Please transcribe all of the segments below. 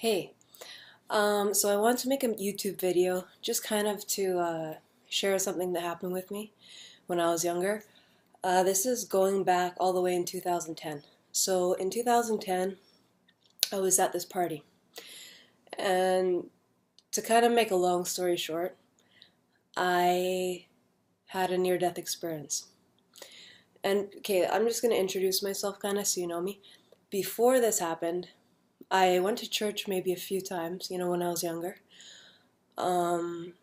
Hey, so I wanted to make a YouTube video just kind of to share something that happened with me when I was younger. This is going back all the way in 2010. So in 2010, I was at this party. And to kind of make a long story short, I had a near-death experience. And okay, I'm just going to introduce myself kind of so you know me. Before this happened, I went to church maybe a few times, when I was younger. Um,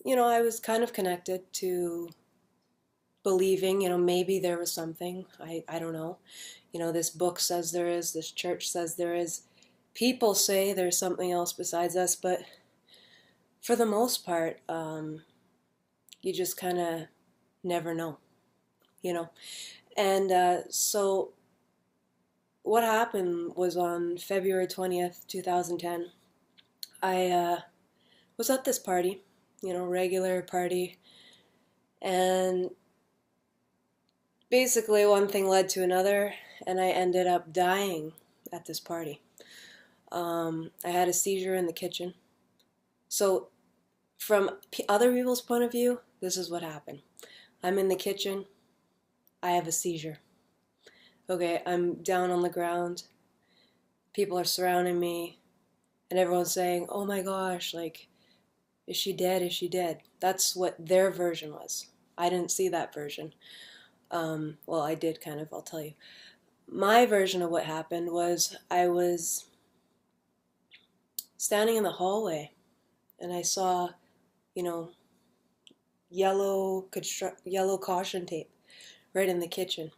I was kind of connected to believing, maybe there was something. I don't know. This book says there is, this church says there is. People say there's something else besides us, but for the most part, you just kind of never know, you know. And so what happened was on February 20th, 2010, I was at this party, regular party, and basically one thing led to another, and I ended up dying at this party. I had a seizure in the kitchen. So from other people's point of view, this is what happened. I'm in the kitchen, I have a seizure. Okay, I'm down on the ground, people are surrounding me, and everyone's saying, oh my gosh, like, is she dead? Is she dead? That's what their version was. I didn't see that version. Well, I did kind of, I'll tell you. My version of what happened was I was standing in the hallway and I saw, you know, yellow caution tape right in the kitchen.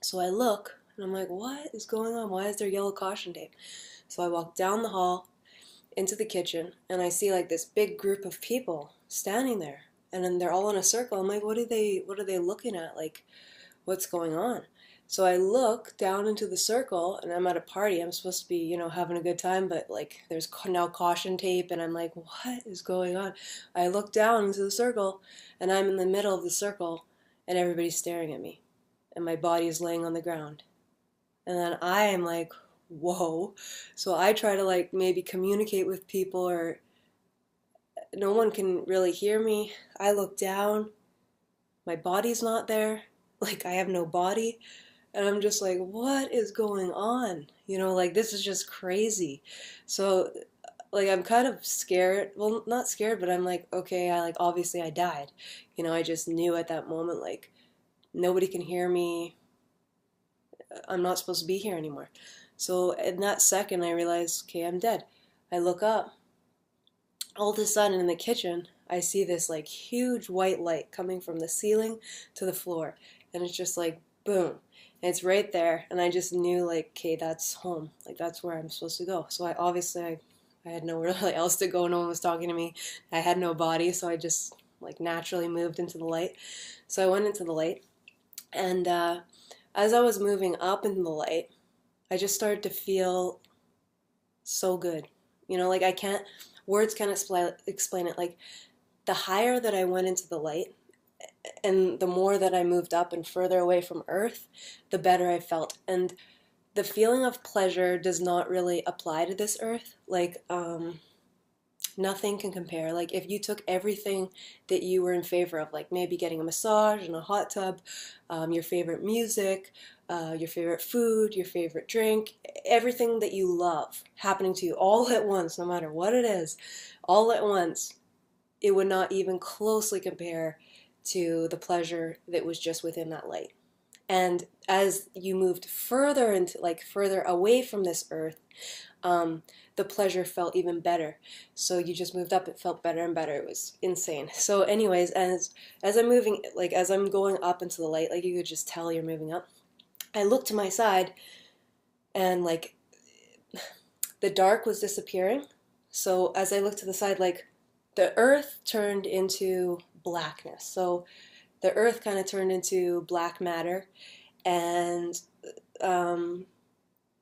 So I look and I'm like, what is going on? Why is there yellow caution tape? So I walk down the hall into the kitchen and I see like this big group of people standing there, and then they're all in a circle. I'm like, what are they looking at? Like, what's going on? So I look down into the circle, and I'm at a party. I'm supposed to be, having a good time, but like there's now caution tape, and I'm like, what is going on? I look down into the circle, and I'm in the middle of the circle, and everybody's staring at me, and my body is laying on the ground. And then I am like, whoa. So I try to like maybe communicate with people, or no one can really hear me. I look down, my body's not there. Like I have no body. And I'm just like, what is going on? Like this is just crazy. So like I'm kind of scared. Well, not scared, but I'm like, okay, I like obviously I died. I just knew at that moment like nobody can hear me. I'm not supposed to be here anymore. So in that second I realized, okay, I'm dead. I look up. All of a sudden in the kitchen, I see this like huge white light coming from the ceiling to the floor. And it's just like boom. And it's right there, and I just knew like, okay, that's home. Like that's where I'm supposed to go. So I had nowhere really else to go. No one was talking to me. I had no body, so I just like naturally moved into the light. So I went into the light, and as I was moving up into the light, I just started to feel so good. Like I can't, words can't explain it. Like the higher that I went into the light, and the more that I moved up and further away from Earth, the better I felt. And the feeling of pleasure does not really apply to this Earth. Like, nothing can compare. Like, if you took everything that you were in favor of, like maybe getting a massage in a hot tub, your favorite music, your favorite food, your favorite drink, everything that you love happening to you all at once, no matter what it is, all at once, it would not even closely compare to the pleasure that was just within that light. And as you moved further into, like further away from this earth, the pleasure felt even better. So you just moved up, it felt better and better. It was insane. So anyways, as I'm moving, like as I'm going up into the light, like you could just tell you're moving up, I looked to my side, and like the dark was disappearing. So as I looked to the side, like the earth turned into blackness. So the earth kind of turned into black matter, and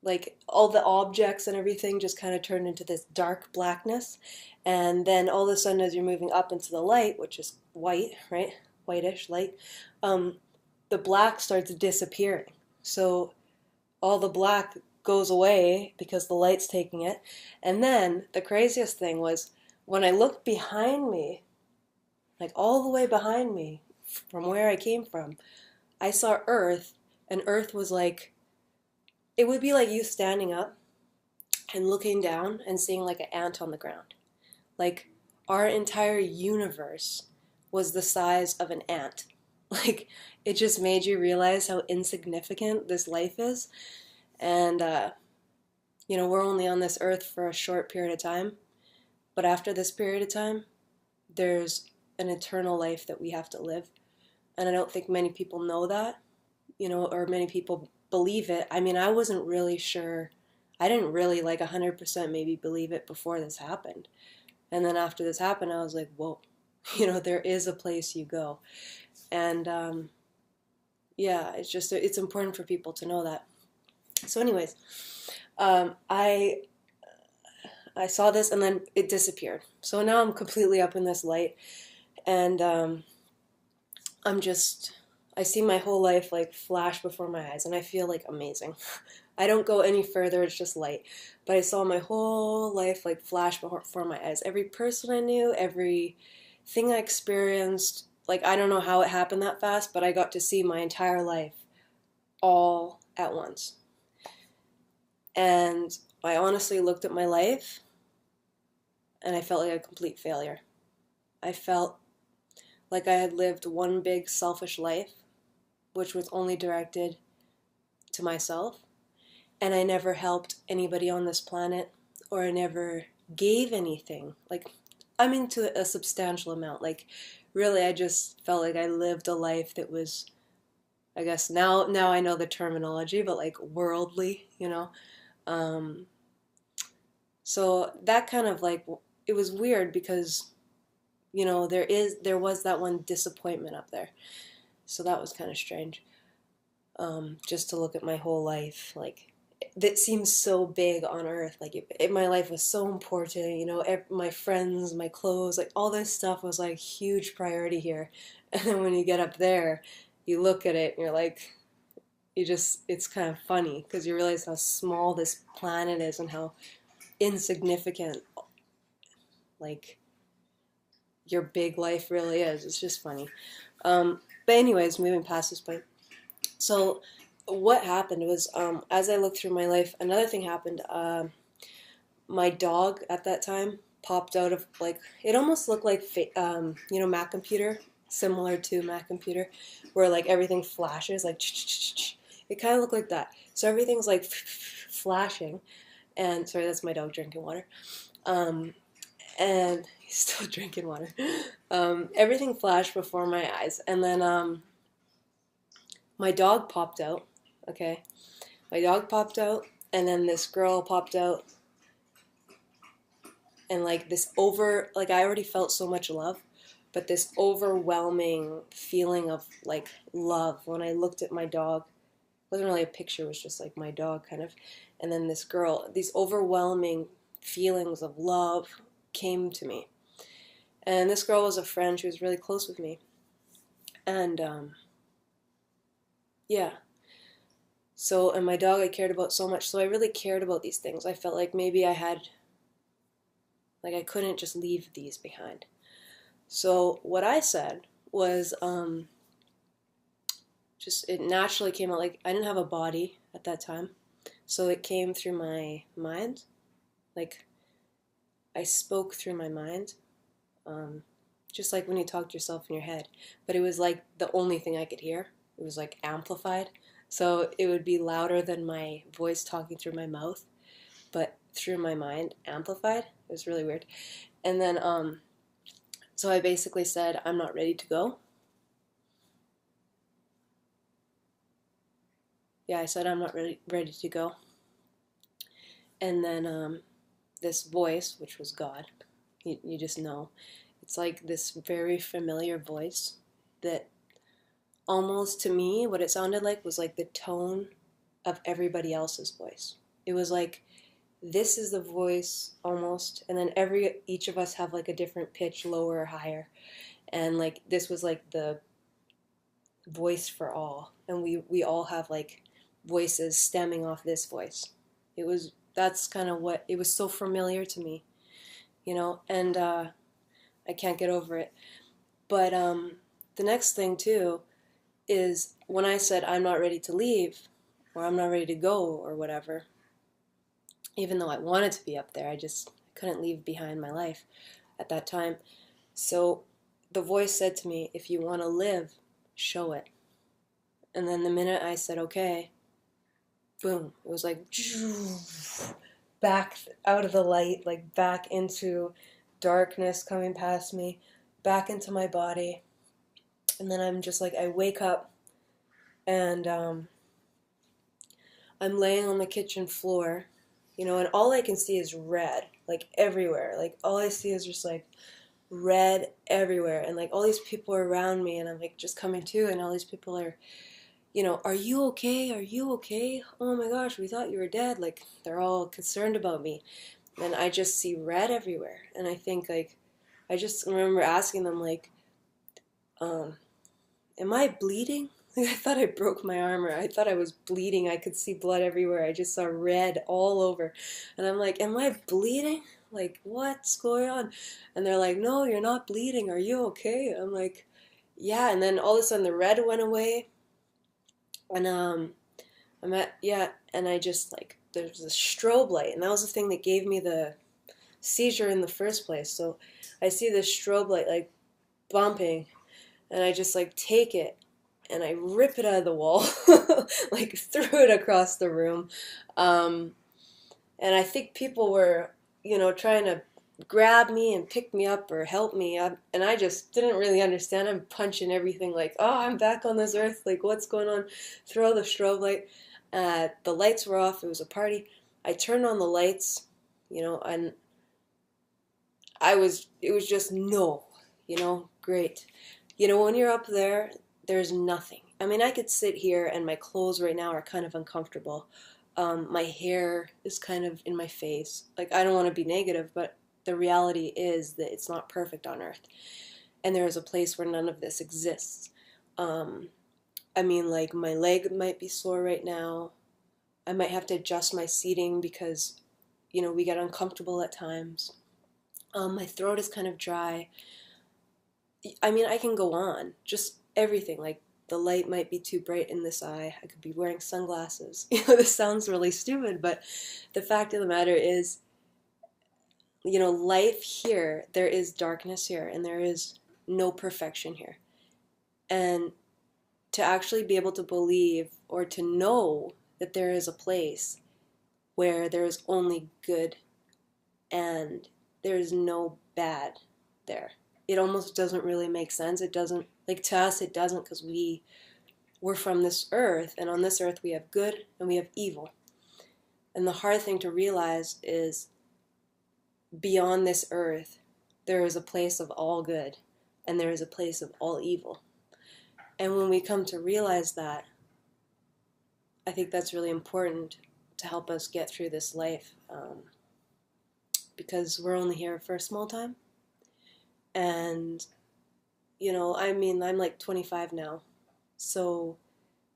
like all the objects and everything just kind of turned into this dark blackness. And then all of a sudden, as you're moving up into the light, which is white, right? Whitish light, the black starts disappearing. So all the black goes away because the light's taking it. And then the craziest thing was when I looked behind me, like all the way behind me from where I came from, I saw Earth, and Earth was like, it would be like you standing up and looking down and seeing like an ant on the ground. Like our entire universe was the size of an ant. Like it just made you realize how insignificant this life is. And, we're only on this earth for a short period of time. But after this period of time, there's an eternal life that we have to live. And I don't think many people know that, or many people believe it. I mean, I wasn't really sure. I didn't really 100% maybe believe it before this happened. And then after this happened, I was like, whoa, there is a place you go. And yeah, it's important for people to know that. So anyways, I saw this and then it disappeared. So now I'm completely up in this light, and I see my whole life flash before my eyes, and I feel amazing. I don't go any further, it's just light. But I saw my whole life flash before my eyes. Every person I knew, everything I experienced, I don't know how it happened that fast, but I got to see my entire life all at once. And I honestly looked at my life and I felt like a complete failure. I felt like I had lived one big selfish life, which was only directed to myself. And I never helped anybody on this planet, or I never gave anything. To a substantial amount. Really, I just felt like I lived a life that was, I guess now I know the terminology, but worldly, So that kind of it was weird because, there was that one disappointment up there. So that was kind of strange. Just to look at my whole life, that seems so big on earth. My life was so important, my friends, my clothes, all this stuff was huge priority here. And then when you get up there, you look at it and you're it's kind of funny because you realize how small this planet is and how insignificant your big life really is. It's just funny. But anyways, moving past this point. So what happened was, as I looked through my life, another thing happened. My dog at that time popped out of it almost looked like Mac Computer, similar to Mac Computer, where everything flashes it kind of looked like that. So everything's flashing, and sorry, that's my dog drinking water. And he's still drinking water. Everything flashed before my eyes, and then my dog popped out. Okay, my dog popped out, and then this girl popped out, and I already felt so much love, but this overwhelming feeling of love when I looked at my dog. It wasn't really a picture, it was just my dog kind of. And then this girl, these overwhelming feelings of love came to me. And this girl was a friend, she was really close with me. And yeah. So, and my dog I cared about so much, so I really cared about these things. I felt like maybe I had, I couldn't just leave these behind. So what I said was, it naturally came out. I didn't have a body at that time, so it came through my mind. I spoke through my mind, just like when you talk to yourself in your head. But it was the only thing I could hear. It was amplified, so it would be louder than my voice talking through my mouth, but through my mind, amplified. It was really weird. And then, so I basically said, I'm not ready to go. Yeah, I said I'm not ready to go. And then this voice, which was God, you just know, it's this very familiar voice that almost to me, what it sounded like was the tone of everybody else's voice. It was this is the voice almost, and then each of us have a different pitch, lower or higher, and this was the voice for all, and we all have voices stemming off this voice. That's kind of what, it was so familiar to me, and I can't get over it. But the next thing too is when I said I'm not ready to leave or I'm not ready to go or whatever, even though I wanted to be up there, I just couldn't leave behind my life at that time. So the voice said to me, if you want to live, show it. And then the minute I said, okay, boom, it was like back out of the light, like back into darkness coming past me, back into my body. And then I'm just like, I wake up and I'm laying on the kitchen floor, and all I can see is red, like everywhere. Like all I see is just like red everywhere. And like all these people are around me and I'm like just coming to, and all these people are, are you okay? Are you okay? Oh my gosh, we thought you were dead. Like they're all concerned about me. And I just see red everywhere. And I think like, I just remember asking them like, am I bleeding? Like, I thought I broke my arm, or I thought I was bleeding. I could see blood everywhere. I just saw red all over. And I'm like, am I bleeding? Like, what's going on? And they're like, no, you're not bleeding. Are you okay? I'm like, yeah. And then all of a sudden the red went away. And and I just like, there's a strobe light. And that was the thing that gave me the seizure in the first place. So I see this strobe light like bumping, and I just like take it and I rip it out of the wall, like threw it across the room. And I think people were, trying to grab me and pick me up or help me up, and I just didn't really understand. I'm punching everything like, oh, I'm back on this earth, like what's going on? Throw the strobe light. The lights were off. It was a party. I turned on the lights, and it was just no, great. When you're up there, there's nothing. I mean, I could sit here and my clothes right now are kind of uncomfortable. My hair is kind of in my face. Like, I don't want to be negative, but the reality is that it's not perfect on Earth. And there is a place where none of this exists. I mean, like, my leg might be sore right now. I might have to adjust my seating because, we get uncomfortable at times. My throat is kind of dry. I mean, I can go on. Just everything. Like, the light might be too bright in this eye. I could be wearing sunglasses. This sounds really stupid, but the fact of the matter is, life here, there is darkness here, and there is no perfection here. And to actually be able to believe or to know that there is a place where there is only good and there is no bad there. It almost doesn't really make sense. It doesn't, like, to us it doesn't, because we're from this earth, and on this earth we have good and we have evil. And the hard thing to realize is beyond this earth there is a place of all good and there is a place of all evil. And when we come to realize that, I think that's really important to help us get through this life, because we're only here for a small time. And, I mean, I'm like 25 now. So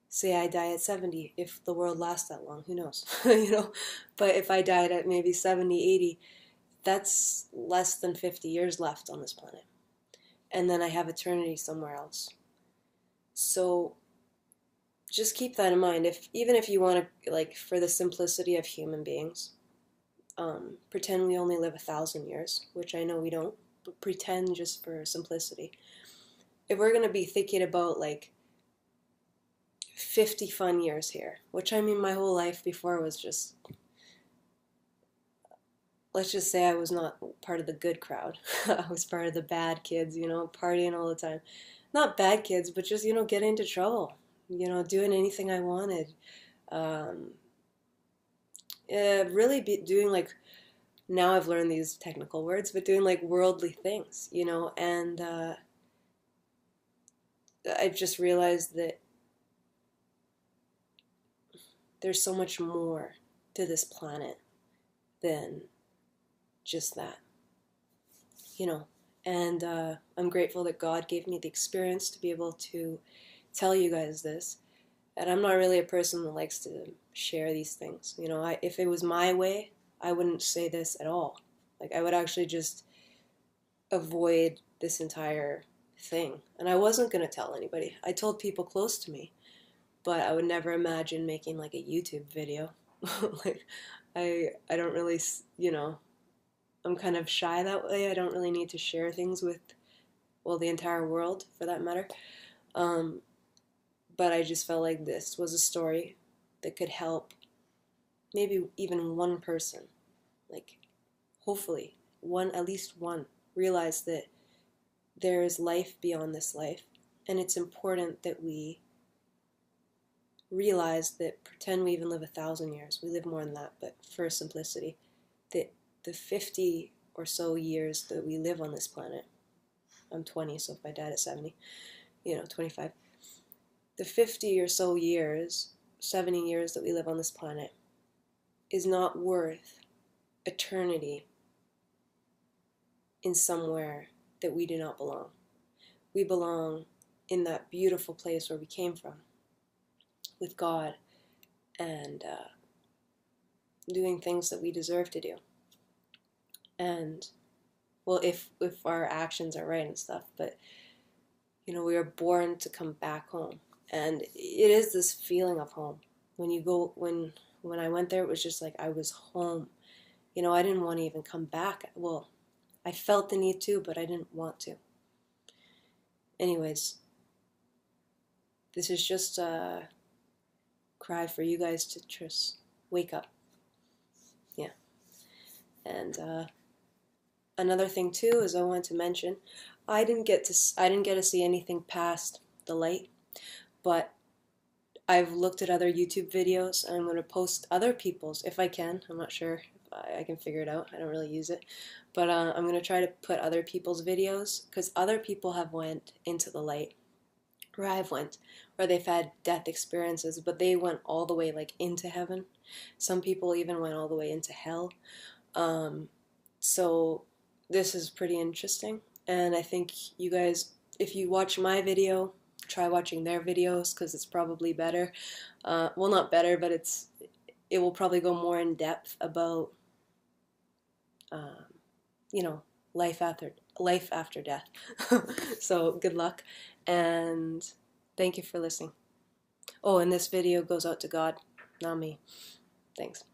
say I die at 70, if the world lasts that long, who knows? But if I died at maybe 70, 80, that's less than 50 years left on this planet. And then I have eternity somewhere else. So just keep that in mind. Even if you want to, like, for the simplicity of human beings, pretend we only live 1,000 years, which I know we don't, but pretend just for simplicity. If we're going to be thinking about, like, 50 fun years here, which I mean my whole life before was just, let's just say I was not part of the good crowd. I was part of the bad kids, partying all the time. Not bad kids, but just, getting into trouble, doing anything I wanted. Really doing, like, now I've learned these technical words, but doing, like, worldly things, and I've just realized that there's so much more to this planet than just that, and I'm grateful that God gave me the experience to be able to tell you guys this. And I'm not really a person that likes to share these things. You know, if it was my way, I wouldn't say this at all. Like, I would actually just avoid this entire thing. And I wasn't going to tell anybody. I told people close to me, but I would never imagine making like a YouTube video. Like, I don't really, you know, I'm kind of shy that way. I don't really need to share things with, well, the entire world for that matter. But I just felt like this was a story that could help maybe even one person, like hopefully one, at least one, realize that there is life beyond this life. And it's important that we realize that, pretend we even live 1,000 years, we live more than that, but for simplicity, that the 50 or so years that we live on this planet, I'm 20, so if I died at 70, 25, the 50 or so years, 70 years that we live on this planet is not worth eternity in somewhere that we do not belong. We belong in that beautiful place where we came from, with God, and doing things that we deserve to do. And, well, if our actions are right and stuff, but, we are born to come back home. And it is this feeling of home. When you go, when I went there, it was just like I was home. I didn't want to even come back. Well, I felt the need to, but I didn't want to. Anyways, this is just a cry for you guys to just wake up. Yeah. And another thing too is I wanted to mention, I didn't get to see anything past the light, but I've looked at other YouTube videos, and I'm going to post other people's if I can. I'm not sure if I can figure it out. I don't really use it, but I'm going to try to put other people's videos, because other people have went into the light, where I've went, where they've had death experiences, but they went all the way like into heaven. Some people even went all the way into hell. So this is pretty interesting, and I think you guys, if you watch my video, try watching their videos, because it's probably better. Well, not better, but it will probably go more in depth about life after death. So good luck, and thank you for listening. Oh, and this video goes out to God, not me. Thanks.